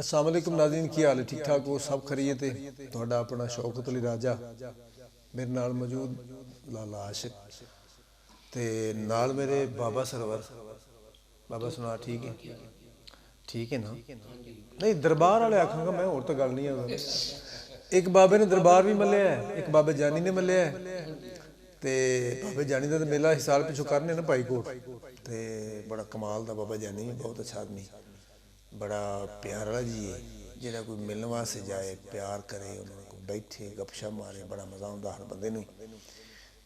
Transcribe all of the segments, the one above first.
अस्सलाम वालेकुम नाज़रीन, की हाल है? ठीक ठाक हो? सब खरीत है? तुहाडा अपना शौकत अली राजा मेरे नाल मौजूद, लाला आशिक ते नाल मेरे बाबा सरवर। बाबा सुना ठीक है? ठीक है ना? नहीं दरबार वाले आखांगा मैं, और तो गल नहीं है। एक बाबे ने दरबार भी मल्लिया है, एक बाबे जानी ने मल्लिया है। ते बाबे जानी का तो मेला असीं साल पिछों करने ना भाईकोट, ते बड़ा कमाल का बाबा जानी, बहुत अच्छा आदमी, बड़ा प्यार वाला जी है। जो कोई मिलने वास्ते जाए, प्यार करे, उन्होंने बैठे गपशप मारे, बड़ा मज़ा आता हर बंदे नूं।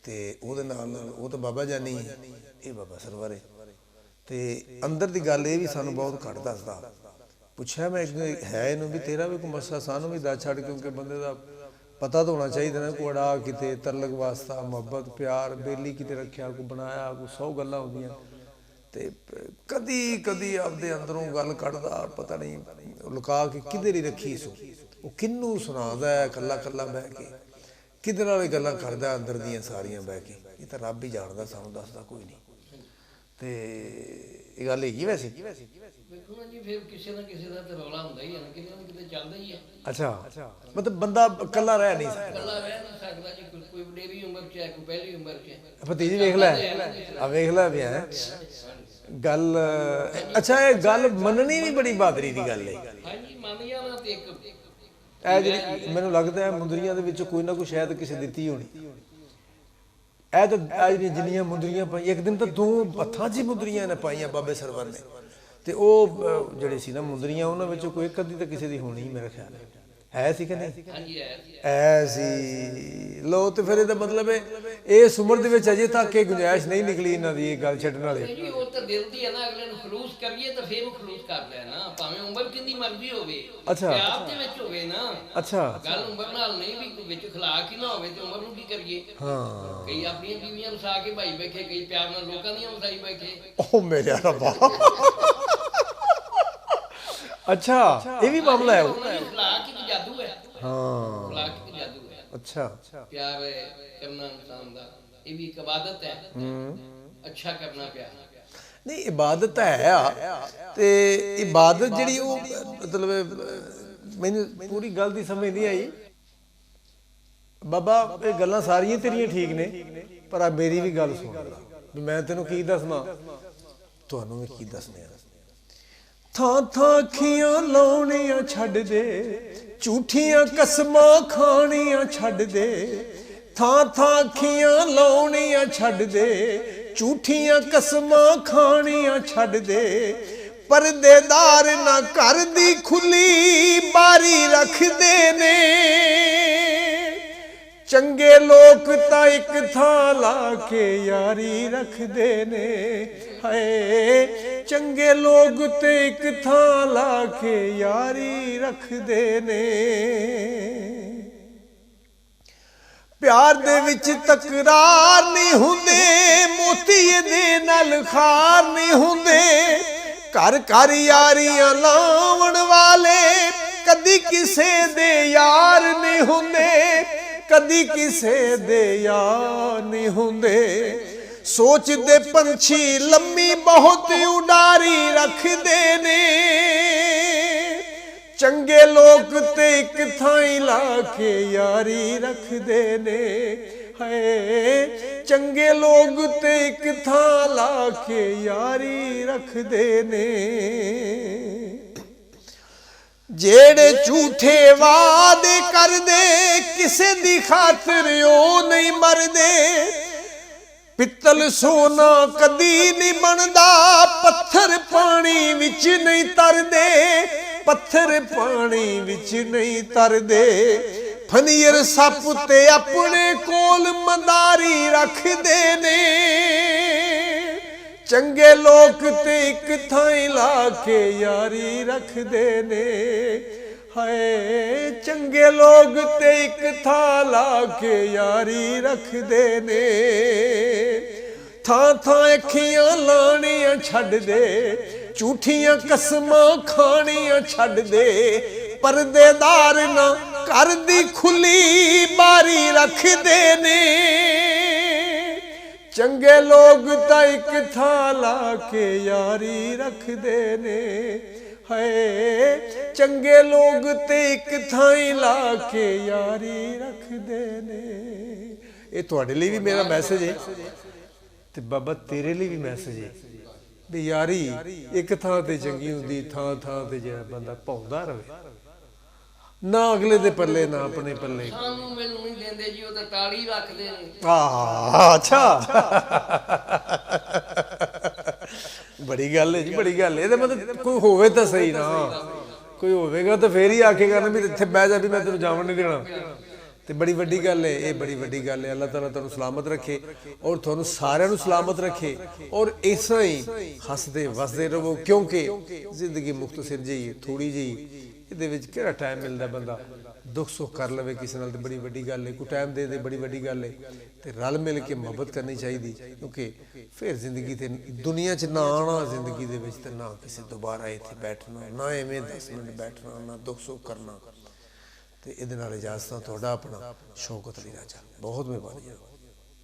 ते ओहदे नाल वो तो बाबा जानी है, ये बाबा सरवर है। ते अंदर की गल ये भी सानू बहुत घट दसदा। पुछया मैं है इनू भी तेरा भी कोई मसला, सानू भी दस छड़, क्योंकि बंदे का पता तो होना चाहिए ना, कोई अड़ा किते तरलक वास्ता मुहब्बत प्यार बेली किते रखा, कोई बनाया, कोई 100 गल्लां होंदियां। ते कदी कदी आपदे अंदरों गल कढ़दा, पता नहीं लुका के किधर ही रखी सो, वो किनू सुनादा है कला कला बह के, किधर वाली गल्लां करदा अंदर दियां सारियां बह के। ये तो रब ही जानदा, सानू दसदा कोई नहीं। ते ये गल हैगी वैसे। अच्छा, मतलब बंदा कला रह नहीं सकता। भतीजी वेख लै, वेख लै भी है गल। अच्छा, ये गल मननी भी बड़ी बहादरी की गल है। मैनू लगता है मुंदरियां दे विच कोई ना कोई शायद किसी दित्ती होनी। ਇਹ ਤਾਂ ਜਿਹੜੀਆਂ ਜਿੰਨੀਆਂ ਮੁੰਦਰੀਆਂ ਪਾਈਆਂ, ਇੱਕ ਦਿਨ ਤਾਂ 2 ਹੱਥਾਂ 'ਚ ਹੀ ਮੁੰਦਰੀਆਂ ਨੇ ਪਾਈਆਂ ਬਾਬੇ ਸਰਵਰ ਨੇ। ਤੇ ਉਹ ਜਿਹੜੇ ਸੀ ਨਾ ਮੁੰਦਰੀਆਂ, ਉਹਨਾਂ ਵਿੱਚੋਂ ਕੋਈ ਇੱਕ ਅੱਧੀ ਤਾਂ ਕਿਸੇ ਦੀ ਹੋਣੀ ਮੇਰੇ ਖਿਆਲ ਹੈ ਸੀ ਕਿ ਨਹੀਂ? ਹੈ ਸੀ। ਲੋ ਤੇ ਫਿਰ ਇਹਦਾ ਮਤਲਬ ਹੈ ਇਸ ਉਮਰ ਦੇ ਵਿੱਚ ਅਜੇ ਤੱਕ ਇਹ ਗੁੰਜਾਇਸ਼ ਨਹੀਂ ਨਿਕਲੀ ਇਹਨਾਂ ਦੀ ਇਹ ਗੱਲ ਛੱਡਣ ਵਾਲੀ। ਉਹ ਤਾਂ ਦਿਲ ਦੀ ਹੈ ਨਾ, ਅਗਲੇ ਨੂੰ ਖਲੂਸ ਕਰੀਏ ਤਾਂ ਫਿਰ ਉਹ ਖਲੂਸ ਕਰਦਾ ਹੈ ਨਾ, ਭਾਵੇਂ ਉਮਰ ਕਿੰਨੀ ਮਰਜ਼ੀ ਹੋਵੇ। ਅੱਛਾ, ਪਿਆਰ ਦੇ ਵਿੱਚ ਹੋਵੇ ਨਾ। ਅੱਛਾ, ਗੱਲ ਉਮਰ ਨਾਲ ਨਹੀਂ, ਵੀ ਵਿੱਚ ਖਲਾਕ ਹੀ ਨਾ ਹੋਵੇ ਤੇ ਉਮਰ ਨੂੰ ਕੀ ਕਰੀਏ। ਹਾਂ, ਕਈ ਆਪਣੀਆਂ ਬੀਵੀਆਂ ਵਸਾ ਕੇ ਭਾਈ ਬੈਠੇ, ਕਈ ਪਿਆਰ ਨਾਲ ਲੋਕਾਂ ਦੀਆਂ ਵਸਾਈ ਬੈਠੇ। ਉਹ ਮੇਰੇ ਰੱਬਾ, ਅੱਛਾ ਇਹ ਵੀ ਮਾਮਲਾ ਹੈ। ਖਲਾਕ ਇੱਕ ਜਾਦੂ ਹੈ। ਹਾਂ, ਖਲਾਕ ਇੱਕ ਜਾਦੂ ਹੈ। ਅੱਛਾ, ਪਿਆਰ ਕਰਨਾ ਇਨਸਾਨ ਦਾ ਇਹ ਵੀ ਇੱਕ ਇਬਾਦਤ ਹੈ। ਅੱਛਾ ਕਰਨਾ ਪਿਆਰ नहीं इबादत है आ, ते इबादत जिहड़ी वो मतलब मैनू पूरी गल दी समझ नहीं आई। बाबा ये गल्लां सारियां तेरियां ठीक ने, पर मेरी भी गल सुन ला भी मैं तेनों की दसना, तुहानूं भी की दसने। थां थां अखियां लाउणियां छड्ड दे, झूठियां कसमां खाणियां छड्ड दे। थां थां अखियां लाउणियां छड्ड दे, झूठियां कसमां खाणियां छड्ड दे। परदेदार ना घर दी खुली बारी रखदे ने, चंगे लोग तां इक थां ला के यारी रखदे ने। हाय चंगे लोग ते इक थां ला के यारी रखदे ने। प्यार दे विच तकरार नहीं हुंदे, मोती दे नाल खार नहीं हुंदे। घर घर यारियां लावण वाले कदी किसे दे यार नहीं हुंदे, कदी किसे दे यार नहीं हुंदे। सोच दे पंछी लम्मी बहुत उडारी रखदे ने, चंगे लोग ते एक थाई ला के यारी रखदे ने। है चंगे लोग ते एक थां ला के यारी रखदे ने। जेड़े झूठे वादे कर दे, किसे दी खातिर ओ नहीं मरदे। पित्तल सोना कदी नहीं बनदा, पत्थर पानी विच नहीं तरदे, पत्थर पानी विच नहीं तरदे। फनीर सप ते अपने कोल मदारी रखदे ने, चंगे लोग ते एक थाई ला के यारी रखदे ने। हाय चंगे लोग ते एक थां ला के यारी रखदे ने। थां थां अखियां लाणियां छड्ड दे, झूठियां कसमां खाणियां छड्ड दे। परदेदार ना घर दी खुली बारी रखदे ने, चंगे लोग तां इक थां ला के यारी रखदे ने। ਹਾਏ ਚੰਗੇ ਲੋਕ ਤੇ ਇੱਕ ਥਾਂ ਲਾ ਕੇ ਯਾਰੀ ਰੱਖਦੇ ਨੇ। ਇਹ ਤੁਹਾਡੇ ਲਈ ਵੀ ਮੇਰਾ ਮੈਸੇਜ ਹੈ ਤੇ ਬਾਬਾ ਤੇਰੇ ਲਈ ਵੀ ਮੈਸੇਜ ਹੈ ਵੀ ਯਾਰੀ ਇੱਕ ਥਾਂ ਤੇ ਚੰਗੀ ਹੁੰਦੀ, ਥਾਂ ਥਾਂ ਤੇ ਜਿਹੜਾ ਬੰਦਾ ਭੌਂਦਾ ਰਵੇ, ਨਾ ਅਗਲੇ ਦੇ ਪੱਲੇ ਨਾ ਆਪਣੇ ਪੱਲੇ। ਸਾਨੂੰ ਮੈਨੂੰ ਨਹੀਂ ਦਿੰਦੇ ਜੀ, ਉਹ ਤਾਂ ਤਾੜੀ ਰੱਖਦੇ ਨੇ। ਅੱਛਾ ਬੜੀ ਗੱਲ ਹੈ ਜੀ, ਬੜੀ ਗੱਲ ਹੈ। ਇਹਦਾ ਮਤਲਬ ਕੋਈ ਹੋਵੇ ਤਾਂ ਸਹੀ ਨਾ, ਕੋਈ ਹੋਵੇਗਾ ਤਾਂ ਫੇਰ ਹੀ ਆਖੇਗਾ ਨਾ ਵੀ ਇੱਥੇ ਬਹਿ ਜਾ ਵੀ ਮੈਂ ਤੈਨੂੰ ਜਾਵਣ ਨਹੀਂ ਦੇਣਾ। ਤੇ ਬੜੀ ਵੱਡੀ ਗੱਲ ਹੈ, ਇਹ ਬੜੀ ਵੱਡੀ ਗੱਲ ਹੈ। ਅੱਲਾਹ ਤਾਲਾ ਤੁਹਾਨੂੰ ਸਲਾਮਤ ਰੱਖੇ ਔਰ ਤੁਹਾਨੂੰ ਸਾਰਿਆਂ ਨੂੰ ਸਲਾਮਤ ਰੱਖੇ ਔਰ ਇਸ ਤਰ੍ਹਾਂ ਹੀ ਹੱਸਦੇ ਵਸਦੇ ਰਹੋ, ਕਿਉਂਕਿ ਜ਼ਿੰਦਗੀ ਮੁਖਤਸਰ ਜਿਹੀ ਹੈ, ਥੋੜੀ ਜਿਹੀ, ਇਹਦੇ ਵਿੱਚ ਕਿਹੜਾ ਟਾਈਮ ਮਿਲਦਾ ਬੰਦਾ ਦੁੱਖ ਸੁੱਖ ਕਰ ਲਵੇ ਕਿਸੇ ਨਾਲ, ਤੇ ਬੜੀ ਵੱਡੀ ਗੱਲ ਹੈ। ਕੋਈ ਟਾਈਮ ਦੇ ਦੇ, ਬੜੀ ਵੱਡੀ ਗੱਲ ਹੈ। ਤੇ ਰਲ ਮਿਲ ਕੇ ਮੁਹੱਬਤ ਕਰਨੀ ਚਾਹੀਦੀ, ਕਿਉਂਕਿ ਫਿਰ ਜ਼ਿੰਦਗੀ ਤੇ ਦੁਨੀਆ 'ਚ ਨਾ ਆਉਣਾ ਜ਼ਿੰਦਗੀ ਦੇ ਵਿੱਚ, ਤੇ ਨਾ ਕਿਸੇ ਦੁਬਾਰਾ ਇੱਥੇ ਬੈਠਣਾ, ਨਾ ਐਵੇਂ 10 ਮਿੰਟ ਬੈਠਣਾ, ਨਾ ਦੁੱਖ ਸੁੱਖ ਕਰਨਾ। ਤੇ ਇਹਦੇ ਨਾਲ ਇਜਾਜ਼ਤ, ਤੁਹਾਡਾ ਆਪਣਾ ਸ਼ੌਕਤ ਅਲੀ ਰਾਜਾ। ਬਹੁਤ ਮਿਹਰਬਾਨੀ।